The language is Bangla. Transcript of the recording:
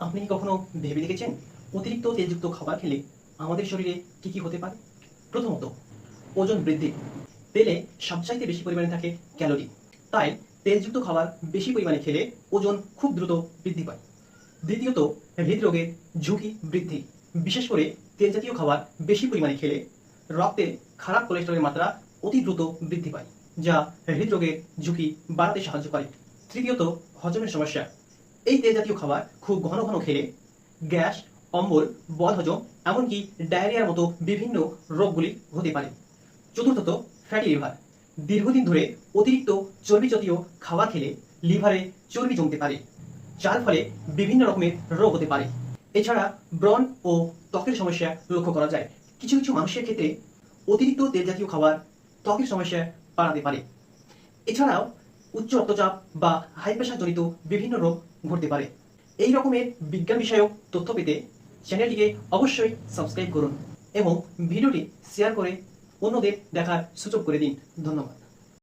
আপনি কি কখনো ভেবে দেখেছেন অতিরিক্ত তেলযুক্ত খাবার খেলে আমাদের শরীরে কি কি হতে পারে? প্রথমত, ওজন বৃদ্ধি। তেলে সবচাইতে বেশি পরিমাণে থাকে ক্যালোরি। তাই তেলযুক্ত খাবার বেশি পরিমাণে খেলে ওজন খুব দ্রুত বৃদ্ধি পায়। দ্বিতীয়ত, হৃদরোগের ঝুঁকি বৃদ্ধি। বিশেষ করে তেল জাতীয় খাবার বেশি পরিমাণে খেলে রক্তে খারাপ কোলেস্টেরলের মাত্রা অতি দ্রুত বৃদ্ধি পায়, যা হৃদরোগের ঝুঁকি বাড়াতে সাহায্য করে। তৃতীয়ত, হজমের সমস্যা। এই তেল জাতীয় খাবার খুব ঘন ঘন খেলে গ্যাস, অম্বল, বদহজম, এমনকি ডায়রিয়ার মতো বিভিন্ন রোগগুলি হতে পারে। চতুর্থত, ফ্যাটি লিভার। দীর্ঘদিন ধরে অতিরিক্ত চর্বি জাতীয় খাবার খেলে লিভারে চর্বি জমতে পারে, যার ফলে বিভিন্ন রকমের রোগ হতে পারে। এছাড়া ব্রণ ও ত্বকের সমস্যা লক্ষ্য করা যায়। কিছু কিছু মানুষের ক্ষেত্রে অতিরিক্ত তেল জাতীয় খাবার ত্বকের সমস্যা বাড়াতে পারে। এছাড়াও উচ্চ রক্তচাপ বা হাই প্রেশার জনিত বিভিন্ন রোগ ঘটতে পারে। এই রকমের বিজ্ঞান বিষয়ক তথ্য পেতে চ্যানেলটিকে অবশ্যই সাবস্ক্রাইব করুন এবং ভিডিওটি শেয়ার করে অন্যদের দেখার সুযোগ করে দিন। ধন্যবাদ।